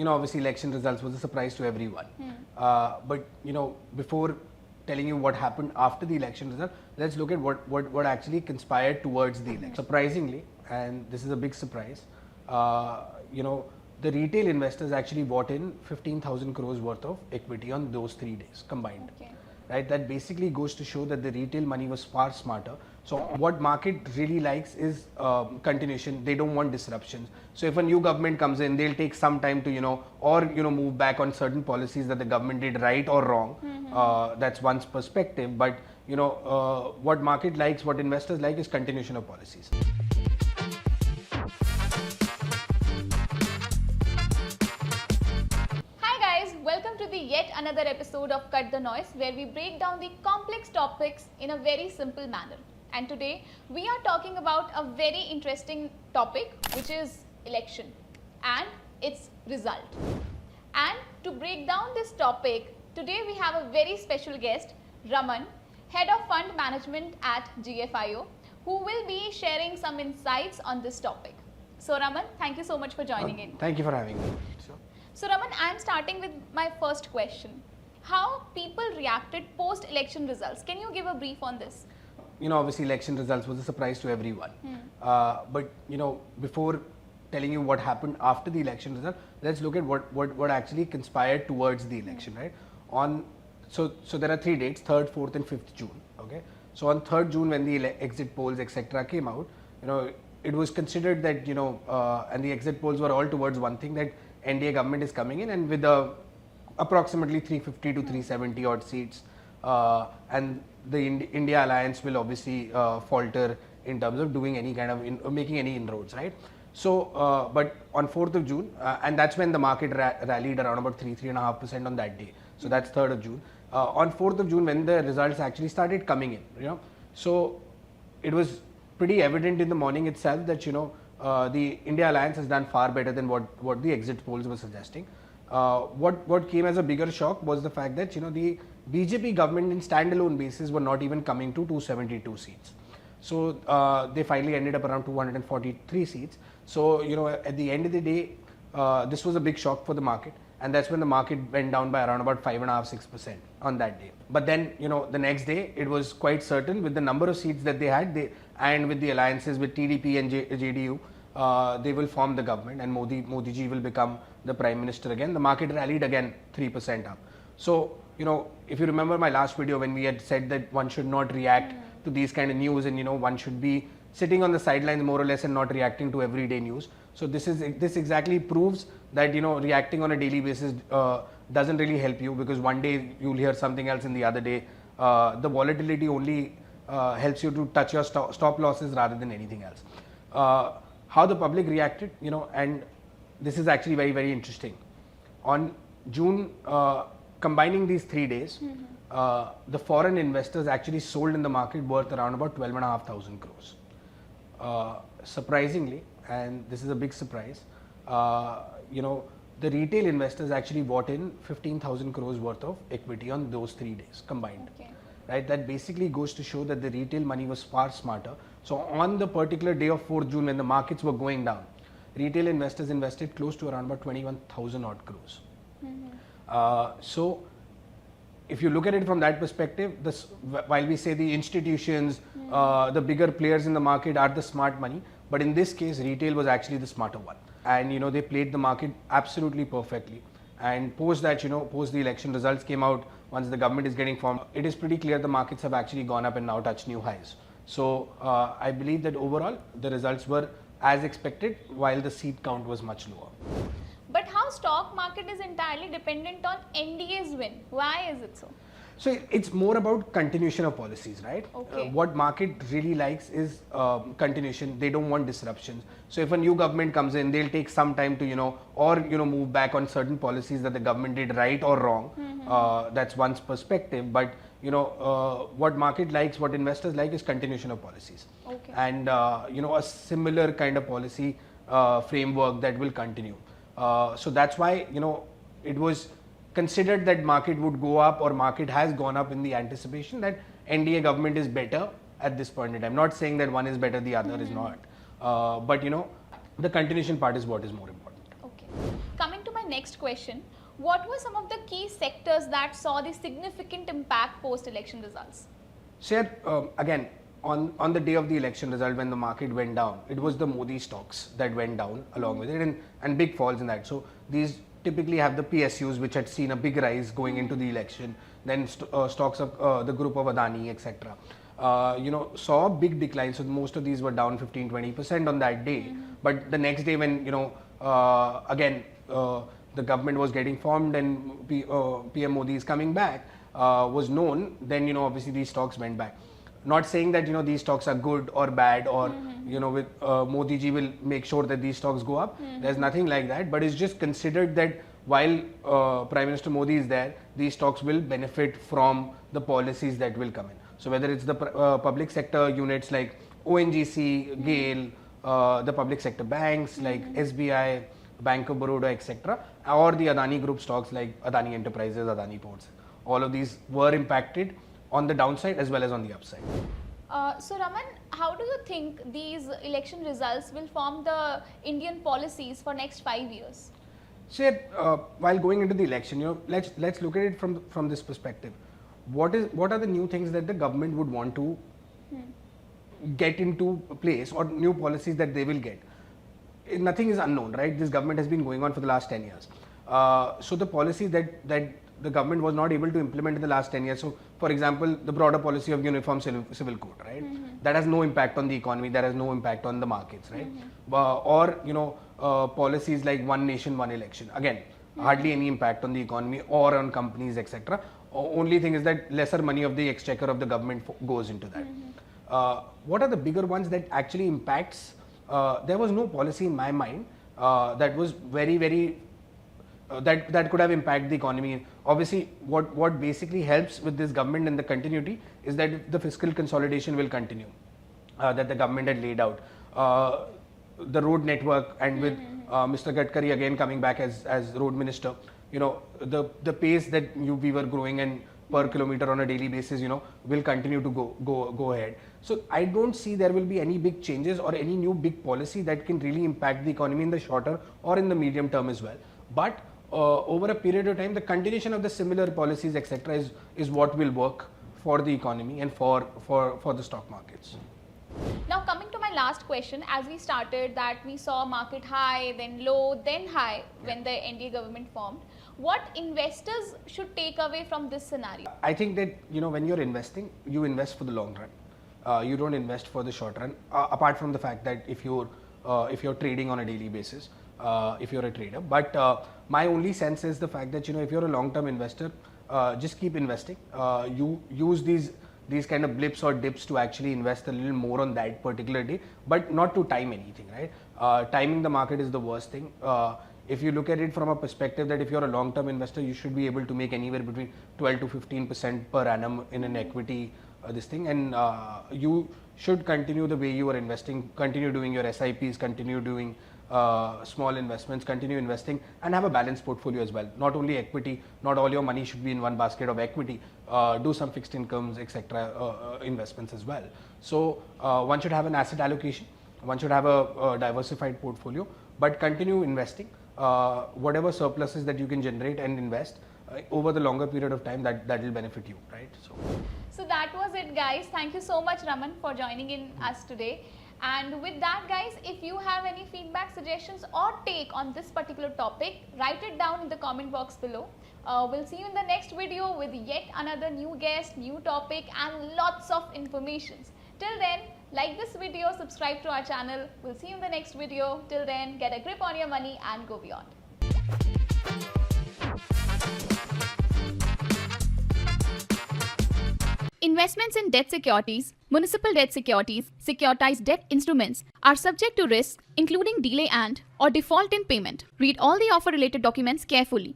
obviously election results was a surprise to everyone. But before telling you what happened after the election result, let's look at what actually conspired towards the election. Surprisingly, and this is a big surprise, the retail investors actually bought in 15,000 crores worth of equity on those 3 days combined. Okay. Right, that basically goes to show that the retail money was far smarter. So what market really likes is continuation. They don't want disruptions. So if a new government comes in, they'll take some time to move back on certain policies that the government did right or wrong. That's one's perspective. But what market likes, what investors like, is continuation of policies. Welcome to the yet another episode of Cut the Noise, where we break down the complex topics in a very simple manner. And today we are talking about a very interesting topic, which is election and its result. And to break down this topic, today we have a very special guest, Raman, Head of Fund Management at GFIO, who will be sharing some insights on this topic. So Raman, thank you so much for joining in. Thank you for having me. So Raman, I am starting with my first question. How people reacted post-election results? Can you give a brief on this? Obviously election results was a surprise to everyone. But before telling you what happened after the election result, let's look at what actually conspired towards the election, right? So there are 3 dates: 3rd, 4th, and 5th June. Okay. So on 3rd June, when the exit polls etc. came out, it was considered that and the exit polls were all towards one thing, that NDA government is coming in and with approximately 350 to 370 odd seats, and the India alliance will obviously falter in terms of doing any kind of making any inroads, right? So, but on 4th of June, and that's when the market rallied around about 3.5% on that day. So that's 3rd of June. On 4th of June, when the results actually started coming in, so it was pretty evident in the morning itself that the India alliance has done far better than what the exit polls were suggesting. What came as a bigger shock was the fact that the BJP government in standalone basis were not even coming to 272 seats. So they finally ended up around 243 seats. So at the end of the day, this was a big shock for the market, and that's when the market went down by around about 5.5-6% on that day. But then the next day it was quite certain, with the number of seats that they had, and with the alliances with TDP and JDU, they will form the government and Modi ji will become the Prime Minister again. The market rallied again 3% up. So if you remember my last video, when we had said that one should not react to these kind of news, and one should be sitting on the sidelines more or less and not reacting to everyday news. So this exactly proves that reacting on a daily basis doesn't really help you, because one day you'll hear something else and the other day the volatility only helps you to touch your stop losses rather than anything else. How the public reacted, and this is actually very, very interesting. On June, combining these 3 days, the foreign investors actually sold in the market worth around about 12,500 crores. Surprisingly, and this is a big surprise, the retail investors actually bought in 15,000 crores worth of equity on those 3 days combined. Okay. Right, that basically goes to show that the retail money was far smarter. So on the particular day of 4th June, when the markets were going down, retail investors invested close to around about 21,000 odd crores. So if you look at it from that perspective, while we say the institutions, the bigger players in the market are the smart money, but in this case retail was actually the smarter one, and they played the market absolutely perfectly. And post that, post the election results came out, once the government is getting formed, it is pretty clear the markets have actually gone up and now touched new highs. So I believe that overall the results were as expected, while the seat count was much lower. But how stock market is entirely dependent on NDA's win? Why is it so? So it's more about continuation of policies, right? Okay. What market really likes is continuation. They don't want disruptions. So if a new government comes in, they'll take some time to move back on certain policies that the government did right or wrong. That's one's perspective. But what market likes, what investors like, is continuation of policies. Okay. And a similar kind of policy framework that will continue. So that's why it was considered that market would go up, or market has gone up in the anticipation that NDA government is better at this point in time. Not saying that one is better, the other is not. But the continuation part is what is more important. Okay. Coming to my next question. What were some of the key sectors that saw the significant impact post-election results? So again, on the day of the election result, when the market went down, it was the Modi stocks that went down along with it, and big falls in that. So these typically have the PSUs, which had seen a big rise going into the election. Then stocks of the group of Adani, etc. Saw a big decline. So most of these were down 15-20% on that day. But the next day, when again the government was getting formed and PM Modi is coming back, was known, then obviously these stocks went back. Not saying that these stocks are good or bad, or with Modi ji will make sure that these stocks go up. There's nothing like that, but it's just considered that while Prime Minister Modi is there, these stocks will benefit from the policies that will come in. So whether it's the public sector units like ONGC, GAIL, the public sector banks like SBI, Bank of Baroda, etc., or the Adani Group stocks like Adani Enterprises, Adani Ports, all of these were impacted on the downside as well as on the upside. So Raman, how do you think these election results will form the Indian policies for next 5 years? So while going into the election, let's look at it from this perspective. What are the new things that the government would want to get into place, or new policies that they will get? Nothing is unknown, right? This government has been going on for the last 10 years. So the policies that the government was not able to implement in the last 10 years. So, for example, the broader policy of uniform civil code, right? That has no impact on the economy. That has no impact on the markets, right? Or policies like one nation, one election. Again, hardly any impact on the economy or on companies, etc. Only thing is that lesser money of the exchequer of the government goes into that. What are the bigger ones that actually impacts? There was no policy in my mind that was very that could have impacted the economy. Obviously, what basically helps with this government and the continuity is that the fiscal consolidation will continue that the government had laid out. The road network, and with Mr. Gadkari again coming back as road minister, the pace that we were growing and per kilometer on a daily basis, will continue to go ahead. So I don't see there will be any big changes or any new big policy that can really impact the economy in the shorter or in the medium term as well. But over a period of time, the continuation of the similar policies, etc., is what will work for the economy and for the stock markets. Now coming to my last question, as we started that we saw market high, then low, then high when the NDA government formed. What investors should take away from this scenario? I think that when you're investing, you invest for the long run. You don't invest for the short run. Apart from the fact that if you're trading on a daily basis, if you're a trader. But my only sense is the fact that if you're a long-term investor, just keep investing. You use these kind of blips or dips to actually invest a little more on that particular day, but not to time anything, right? Timing the market is the worst thing. If you look at it from a perspective that if you're a long-term investor, you should be able to make anywhere between 12 to 15% per annum in an equity, this thing, and you should continue the way you are investing, continue doing your SIPs, continue doing small investments, continue investing, and have a balanced portfolio as well. Not only equity, not all your money should be in one basket of equity. Do some fixed incomes, etc. Investments as well. So one should have an asset allocation. One should have a diversified portfolio, but continue investing. Whatever surpluses that you can generate and invest over the longer period of time, that will benefit you, right? So that was it, guys. Thank you so much, Raman, for joining in us today. And with that, guys, if you have any feedback, suggestions or take on this particular topic, write it down in the comment box below. We'll see you in the next video with yet another new guest, new topic and lots of information. Till then, like this video, subscribe to our channel. We'll see you in the next video. Till then, get a grip on your money and go beyond. Investments in debt securities, municipal debt securities, securitized debt instruments are subject to risks including delay and or default in payment. Read all the offer related documents carefully.